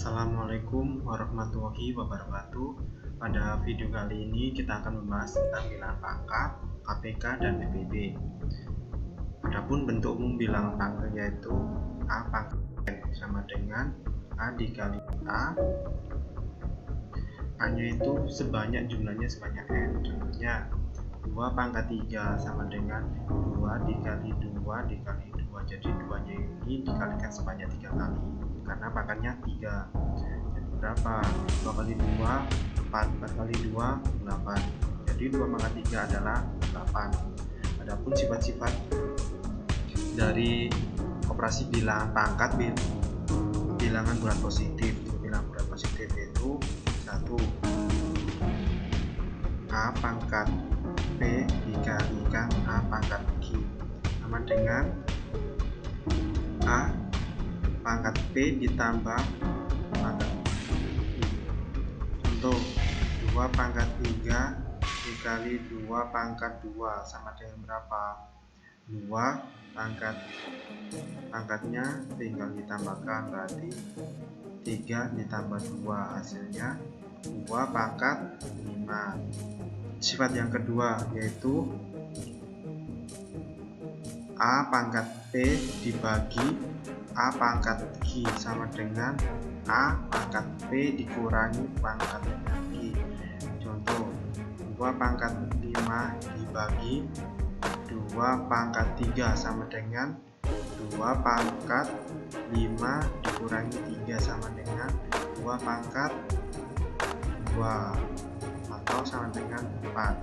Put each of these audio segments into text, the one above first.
Assalamualaikum warahmatullahi wabarakatuh. Pada video kali ini kita akan membahas tentang bilangan pangkat, KPK, dan PPB. Adapun bentuk umum bilangan pangkat yaitu A pangkat N sama dengan A dikali A. A-nya itu jumlahnya sebanyak N. Contohnya 2 pangkat 3 sama dengan 2 dikali 2 dikali 2. Jadi 2-nya ini dikalikan sebanyak 3 kali karena pangkatnya 3. Jadi berapa? 2 kali 2 4, 4 kali 2 8. Jadi 2 pangkat 3 adalah 8. Adapun sifat-sifat dari operasi bilangan pangkat bilangan bulat positif. Bilangan bulat positif yaitu 1 A pangkat P dikalikan A pangkat Q sama dengan A pangkat P ditambah pangkat Q. Contoh 2 pangkat 3 dikali 2 pangkat 2 sama dengan berapa? 2 pangkatnya tinggal ditambahkan, berarti 3 ditambah 2 hasilnya 2 pangkat 5. Sifat yang kedua yaitu A pangkat P dibagi A pangkat Q sama dengan A pangkat P dikurangi pangkat Q. Contoh 2 pangkat 5 dibagi 2 pangkat 3 sama dengan 2 pangkat 5 dikurangi 3 sama dengan 2 pangkat 2 atau sama dengan 4.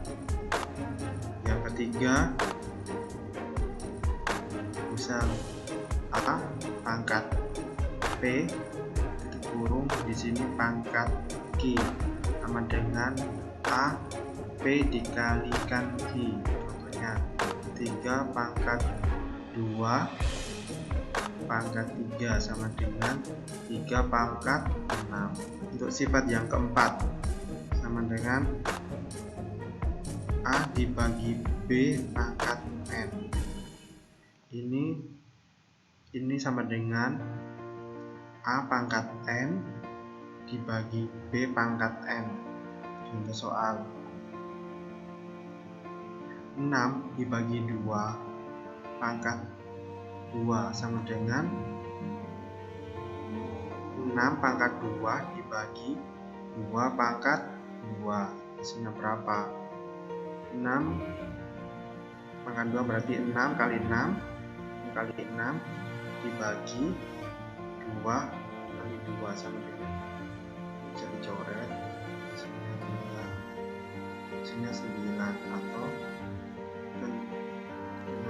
Yang ketiga, misal A pangkat P kurung di sini pangkat Q sama dengan A P dikalikan Q. Contohnya 3 pangkat 2 pangkat 3 sama dengan 3 pangkat 6. Untuk sifat yang keempat sama dengan A dibagi B pangkat N. Ini sama dengan A pangkat N dibagi B pangkat N. Contoh soal 6 dibagi 2 pangkat 2 sama dengan 6 pangkat 2 dibagi 2 pangkat 2. Hasilnya berapa? 6 pangkat 2 berarti 6 kali 6 kali 6 dibagi 2 kali 2 sama dengan, bisa dicoret, hasilnya 9 atau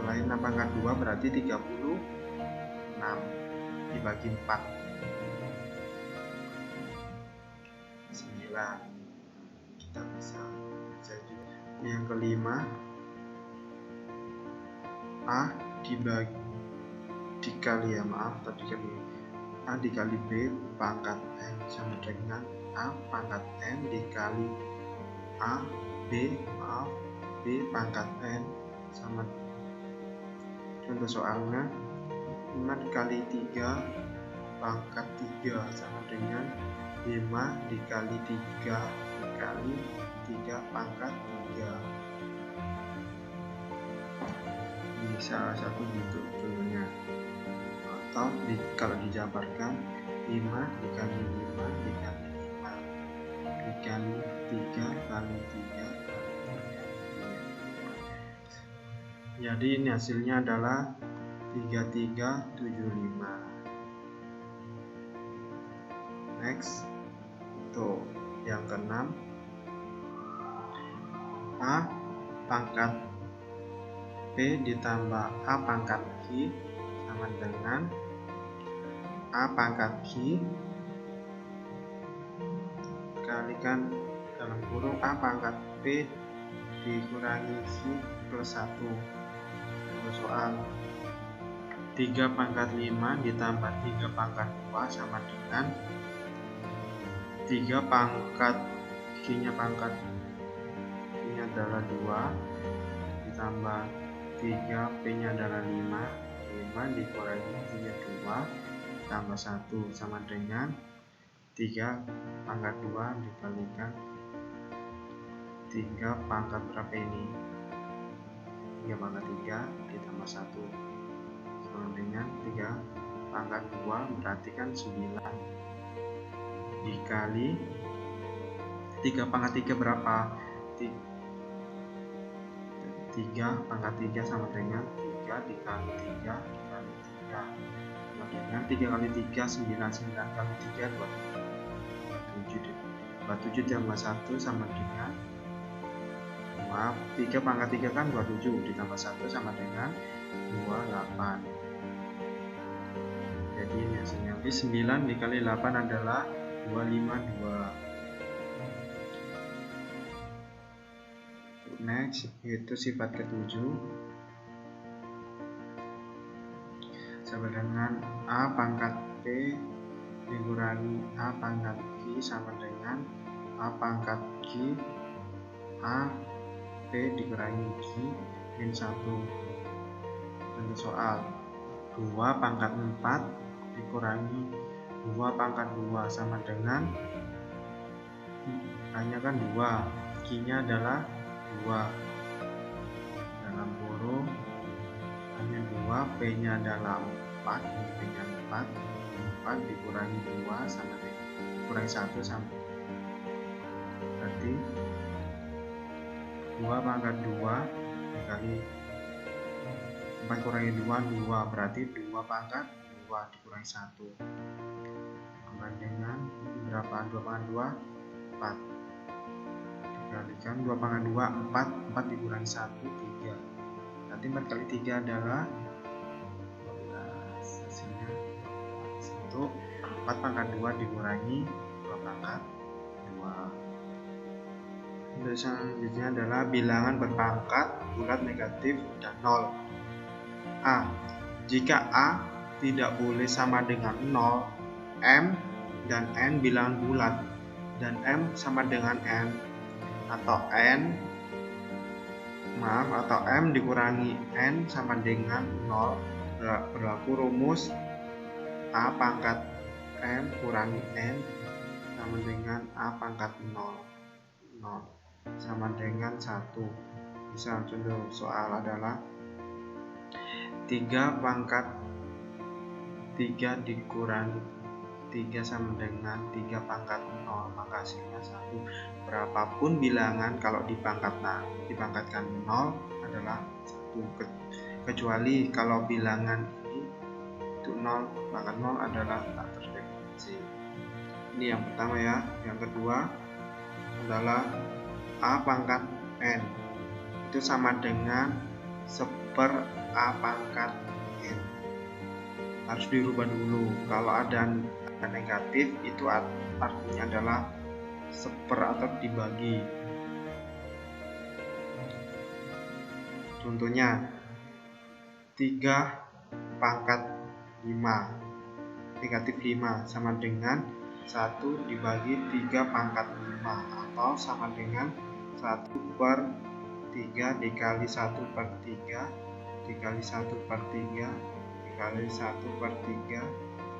lain 6 pangkat 2 berarti 36 dibagi 4 9. Kita bisa juga. Yang kelima, A dikali A dikali B pangkat N sama dengan A pangkat N dikali A B pangkat N sama. Contoh soalnya 5 dikali 3 pangkat 3 sama dengan 5 dikali 3 dikali 3 pangkat 3. Ini salah satu bentuk dulunya, atau kalau dijabarkan 5 dikali 5 dikali 5 dikali 3 kali 3 kali 3. Jadi ini hasilnya adalah 3375. Next, tuh yang keenam, A pangkat P ditambah A pangkat Q sama dengan A pangkat Q dikalikan dalam kurung A pangkat P dikurangi Q plus 1. Untuk soal 3 pangkat 5 ditambah 3 pangkat 2 sama dengan 3 pangkat Q-nya adalah 2 ditambah 3 P-nya adalah 5 dikurangi Q-nya 2 tambah 1 sama dengan 3 pangkat 2 dikalikan 3 pangkat berapa ini? 3 pangkat 3 ditambah 1 sama dengan 3 pangkat 2 berarti kan 9 dikali 3 pangkat 3 berapa? 3 pangkat 3 sama dengan 3 dikali 3 dikali 3 sama dengan 3 kali 3 9 kali 3 27 ditambah 1 sama dengan 3 pangkat 3 kan 27 ditambah 1 sama dengan 28. Jadi ini hasilnya 9 dikali 8 adalah 252. Next yaitu sifat ketujuh sama dengan A pangkat P dikurangi A pangkat Q sama dengan A pangkat Q A P dikurangi Q min 1. Untuk soal 2 pangkat 4 dikurangi 2 pangkat 2 sama dengan hanya kan 2, Q nya adalah 2 dalam kurung hanya 2, P nya adalah 4, P nya 4 dikurangi 2 sama dengan kurangi 1 sama berarti 2 pangkat 2 dikali 4 kurangi 2 berarti 2 pangkat 2 dikurangi 1 sama dengan berapa? 2 pangkat 2 4 dikalikan 2 pangkat 2 4 dikurangi 1 3 berarti 4 kali 3 adalah 12 hasilnya 4 pangkat 2 dikurangi 2 pangkat 2. Untuk selanjutnya adalah bilangan berpangkat bulat negatif dan 0. A. Jika A tidak boleh sama dengan 0, M dan N bilangan bulat dan M sama dengan N atau M dikurangi N sama dengan 0, berlaku rumus A pangkat M kurangi N sama dengan A pangkat 0 sama dengan 1. Misal contoh soal adalah 3 pangkat 3 dikurangi 3 sama dengan 3 pangkat 0, maka hasilnya 1. Berapapun bilangan kalau dipangkatkan 0 adalah 1, kecuali kalau bilangan ini itu 0 pangkat 0 adalah tak terdefinisi. Ini yang pertama ya. Yang kedua adalah A pangkat N itu sama dengan 1/4 A pangkat N. Harus dirubah dulu. Kalau ada negatif itu artinya adalah 1/4 atau dibagi. Contohnya 3 pangkat 5 negatif 5 sama dengan 1 dibagi 3 pangkat 5 atau sama dengan 1/3 dikali 1/3 dikali 1/3 dikali 1/3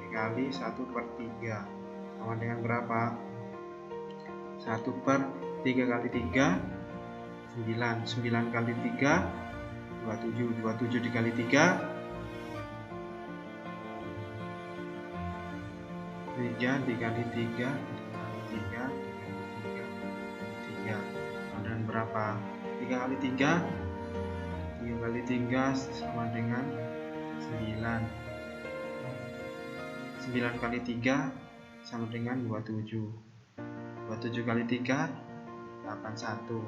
dikali 1/3 sama dengan berapa? 1/3 kali 3 9 kali 3 27 dikali 3 3 dikali 3 dan berapa? 3 kali 3 sama dengan 9 kali 3 sama dengan 27 kali 3 81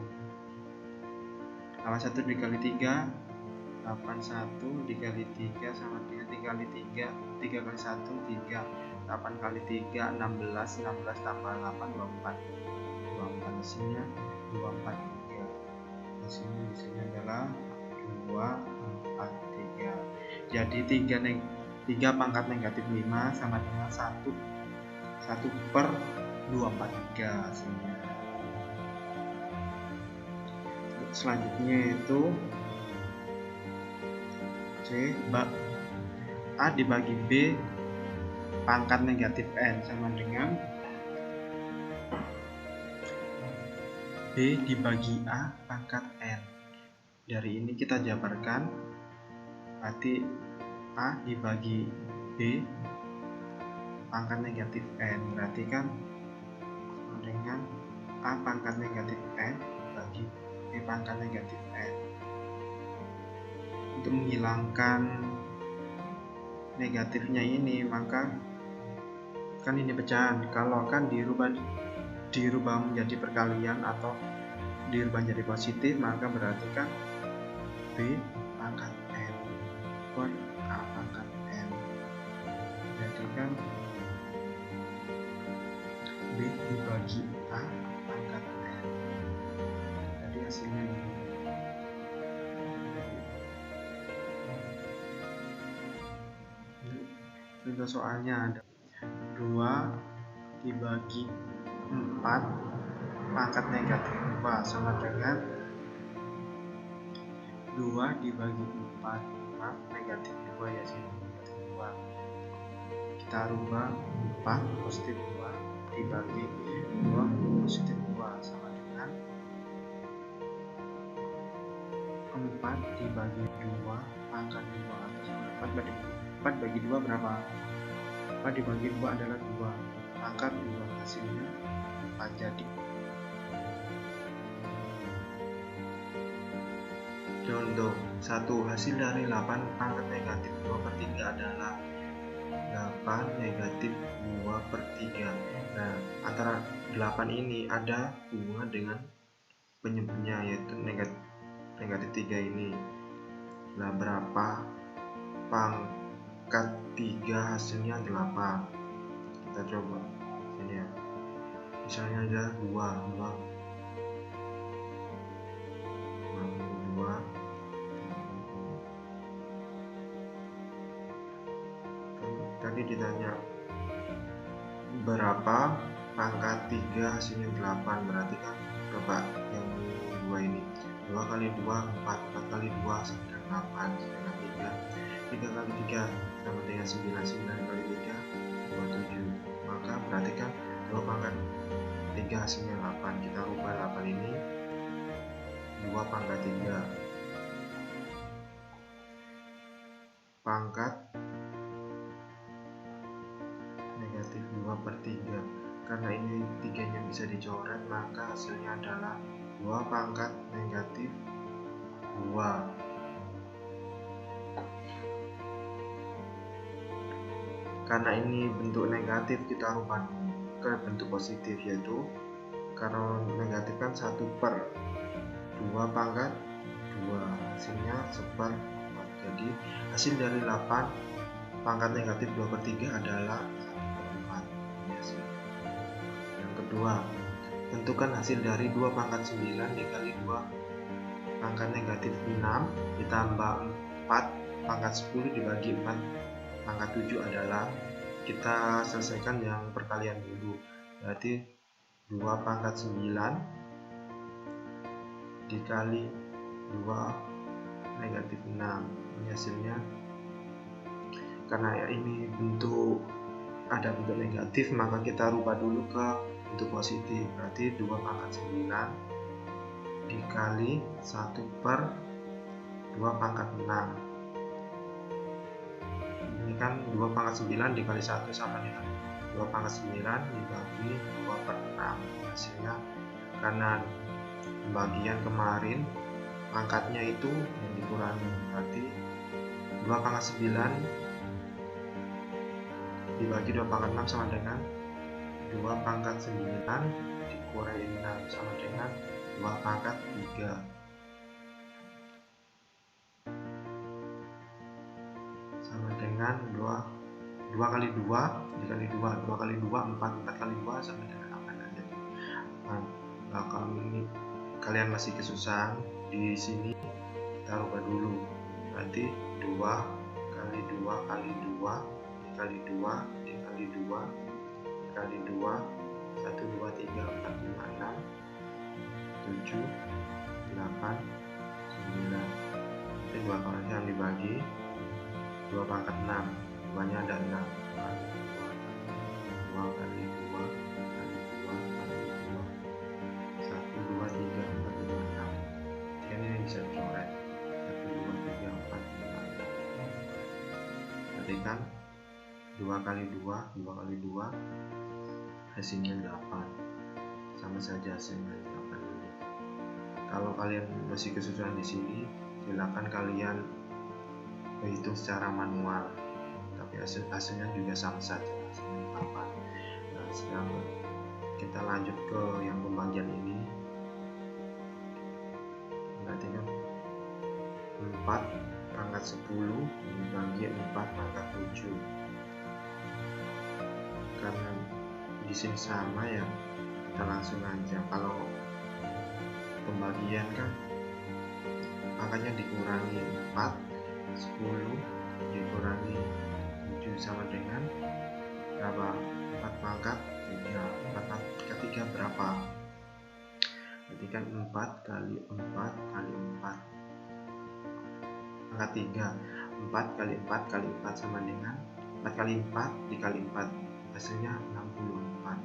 dikali 3 81 dikali 3 sama dengan 3 kali 3 kali 1 3 8 kali 3 16 tambah 8 24 hasilnya 243. Hasilnya di sini adalah 243. Jadi 3 pangkat negatif 5 sama dengan 1/243 hasilnya. Selanjutnya itu C, A dibagi B pangkat negatif N sama dengan B dibagi A pangkat N. Dari ini kita jabarkan, berarti A dibagi B pangkat negatif N, berarti kan dengan A pangkat negatif N bagi B pangkat negatif N. Untuk menghilangkan negatifnya ini, maka kan ini pecahan, kalau kan dirubah menjadi perkalian atau dirubah menjadi positif, maka berarti kan B pangkat N per A pangkat N. Jadi kan B dibagi A pangkat N. Jadi hasilnya ini. Contoh soalnya ada 2 dibagi 4 pangkat negatif 2 sama dengan 2 dibagi 4 negatif 2 ya sini, negatif 2. Kita rubah 4 positif 2 dibagi 2 positif 2 sama dengan 4 dibagi 2 pangkat 2 atau sama 4 bagi 2 berapa? 4 dibagi 2 adalah 2 pangkat 2, hasilnya 4. Jadi contoh 1, hasil dari 8 pangkat negatif 2 per 3 adalah 8 negatif 2 per 3. Nah, antara 8 ini ada hubungan dengan penyebutnya, yaitu negatif 3 ini. Nah, berapa pangkat 3 hasilnya 8. Kita coba sini ya, misalnya aja 2 tadi ditanya berapa pangkat 3 hasilnya 8, berarti kan berapa yang 2 ini, 2 kali 2 4, 4 kali 2 sama dengan 8, sama 3 kali 3 sama dengan 9, 9 kali 3 27, maka berarti kan 2 pangkat 3 hasilnya 8. Kita rubah 8 ini 2 pangkat 3 pangkat negatif 2 per 3. Karena ini 3 nya bisa dicoret, maka hasilnya adalah 2 pangkat negatif 2. Karena ini bentuk negatif, kita rubah ke bentuk positif, yaitu kalau negatif kan 1 per 2 pangkat 2, hasilnya 1/4. Jadi hasil dari 8 pangkat negatif 2 per 3 adalah 1/4. Yang kedua, tentukan hasil dari 2 pangkat 9 dikali 2 pangkat negatif 6 ditambah 4 pangkat 10 dibagi 4 pangkat 7 adalah, kita selesaikan yang perkalian dulu, berarti 2 pangkat 9 dikali 2 negatif 6, ini hasilnya. Karena ini ada bentuk negatif, maka kita rubah dulu ke bentuk positif, berarti 2 pangkat 9 dikali 1 per 2 pangkat 6. Ini kan 2 pangkat 9 dikali 1 sama dengan 2 pangkat 9 dibagi 2 per 6, hasilnya. Karena pembagian kemarin pangkatnya itu yang dikurangi, berarti 2 pangkat 9 dibagi 2 pangkat 6 sama dengan 2 pangkat 9 dikurangi 6 sama dengan 2 pangkat 3. Sama dengan 2 kali 2 dikali 2, 2 kali 2 4, 4 kali 2 sama dengan apa aja. Nah, kalau ini kalian masih kesusahan, di sini kita rubah dulu, berarti 2 kali 2 kali 2 dikali 2 dikali 2 dikali 2 1 2 3 4 5 6 7 8 9. Ini 2 kali yang dibagi 2 pangkat 6, 2 nya ada 6, 2 kali 2 kali 2 kali 2 ketikkan 2 kali 2 kali 2 hasilnya 8, sama saja hasilnya 8 unit. Kalau kalian masih kesusahan di sini, silakan kalian berhitung secara manual, tapi hasilnya juga sama saja, hasilnya 8. Nah, sekarang kita lanjut ke yang pembagian ini. Perhatikan 4 pangkat 10 dibagi 4 pangkat 7. Karena di sini sama ya, kita langsung aja. Kalau pembagian kan angkanya dikurangi 4, 10 dikurangi 7 sama dengan berapa? 4 pangkat 3. 4 pangkat 3 berapa? Berarti kan 4 kali 4 kali 4 pangkat 3. 4 kali 4 kali 4 sama dengan 4 kali 4 dikali 4, hasilnya 64.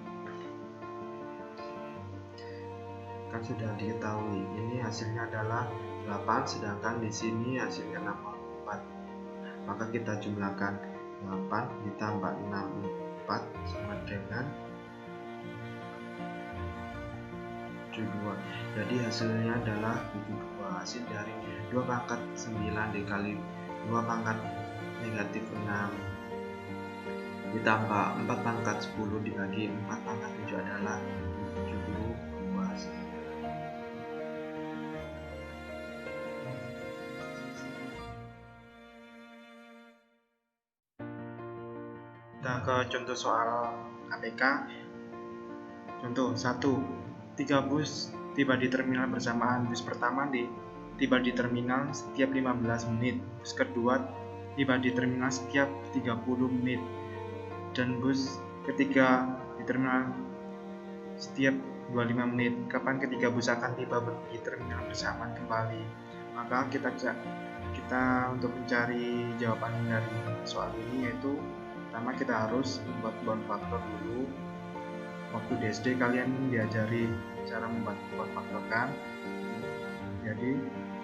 Kan sudah diketahui ini hasilnya adalah 8, sedangkan di sini hasilnya 64. Maka kita jumlahkan 8 ditambah 64 sama dengan 72. Jadi hasilnya adalah 72. Hasil dari 2 pangkat 9 dikali 2 pangkat negatif 6 ditambah 4 pangkat 10 dibagi 4 pangkat 7 adalah 72. Kita ke contoh soal KPK. Contoh 1. 3 bus tiba di terminal bersamaan. Bus pertama tiba di terminal setiap 15 menit. Bus kedua tiba di terminal setiap 30 menit. Dan bus ketiga di terminal setiap 25 menit. Kapan ketiga bus akan tiba di terminal bersamaan kembali? Maka kita untuk mencari jawaban dari soal ini, yaitu pertama kita harus membuat buah faktor dulu. Waktu di SD kalian diajari cara membuat buah faktor kan? Jadi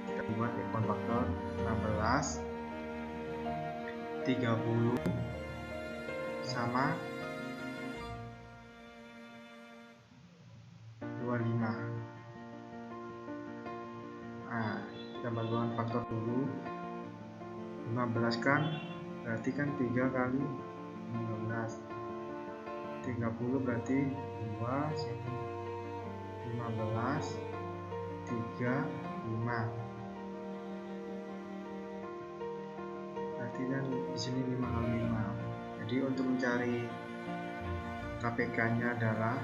kita buat buah faktor 16 30 sama 25. Nah, kita buat faktor dulu. 15 kan berarti kan 3 kali 15. 30 berarti 2 sini 15 3 5. Berarti kan di sini 5 kali 5. Jadi untuk mencari KPK-nya adalah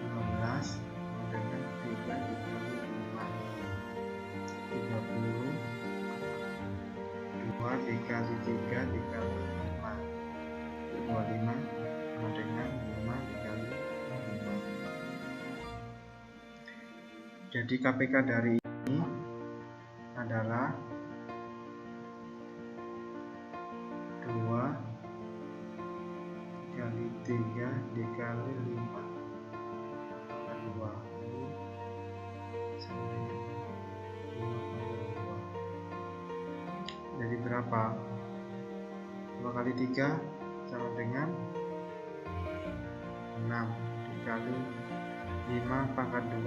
15 dengan 3 dikali 5 30, 2 dikali 3 dikali 5 25 sama dengan 5 dikali 5. Jadi KPK dari ini adalah 2 dikali 3 dikali 5 pangkat 2 sama dengan 5 pangkat 2. Jadi berapa? 2 kali 3 sama dengan 6 dikali 5 pangkat 2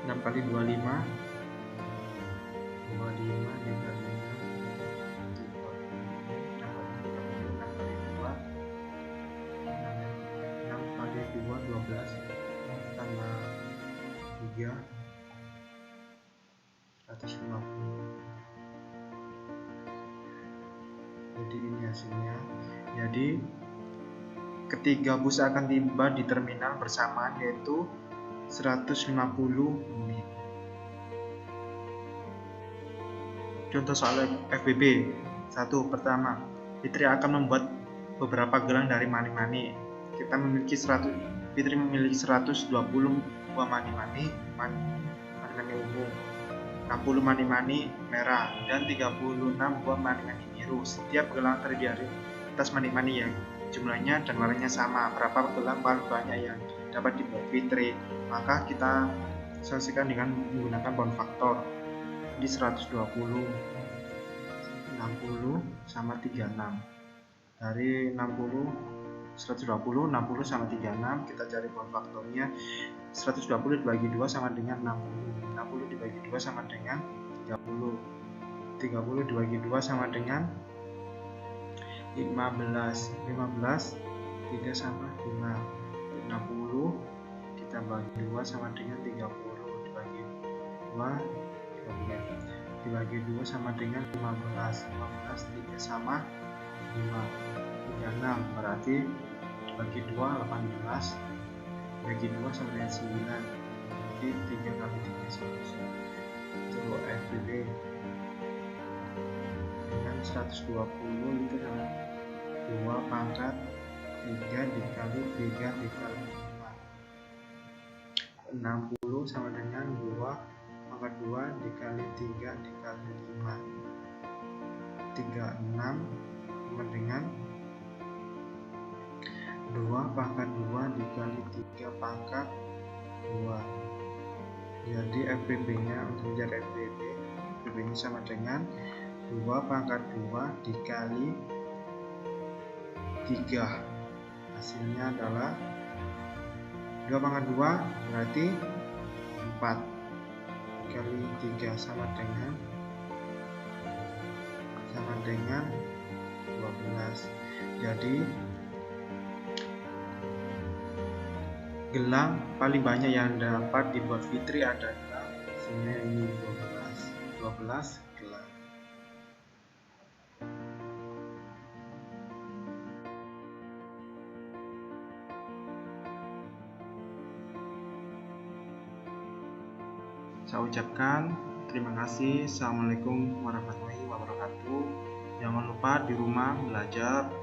6 kali 25 dikali 6 kali 2 12 tambah 3 150. Jadi ini hasilnya. Jadi ketiga bus akan tiba di terminal bersamaan, yaitu 150 menit. Contoh soal FBB. 1. Pertama, Fitri akan membuat beberapa gelang dari mani-mani. Fitri memiliki 120 buah mani-mani umum, 60 mani-mani merah, dan 36 buah mani-mani biru. Setiap gelang terdiri dari kertas mani-mani yang jumlahnya dan warnanya sama. Berapa gelang paling banyak yang dapat dibuat Fitri. Maka kita selesaikan dengan menggunakan pound faktor. Jadi 120 60 sama 36. Dari 120 60 sama 36, kita cari pound faktornya. 120 dibagi 2 sama dengan 60. 60 dibagi 2 sama dengan 30. 30 dibagi 2 sama dengan 15. 15 3 sama 5. 60 kita bagi 2 sama dengan 30. Dibagi 2 dibagi 2 sama dengan 15. 15 3 sama 5. 36 berarti dibagi 2 18. Bagi 2 sama dengan 9. Berarti 3 kali 3 9. Itu FBB dengan 120 itu sama 2 pangkat 3 dikali 3 dikali 5. 60 sama dengan 2 pangkat 2 dikali 3 dikali 5. 36 sama dengan 2 pangkat 2 dikali 3 pangkat 2. Jadi FBB nya untuk mencari FBB nya sama dengan 2 pangkat 2 dikali 3. Hasilnya adalah 2 pangkat 2 berarti 4 dikali 3 sama dengan 12. Jadi gelang paling banyak yang dapat dibuat Fitri adalah hasilnya ini 12 gelang. Saya ucapkan terima kasih. Assalamualaikum warahmatullahi wabarakatuh. Jangan lupa di rumah belajar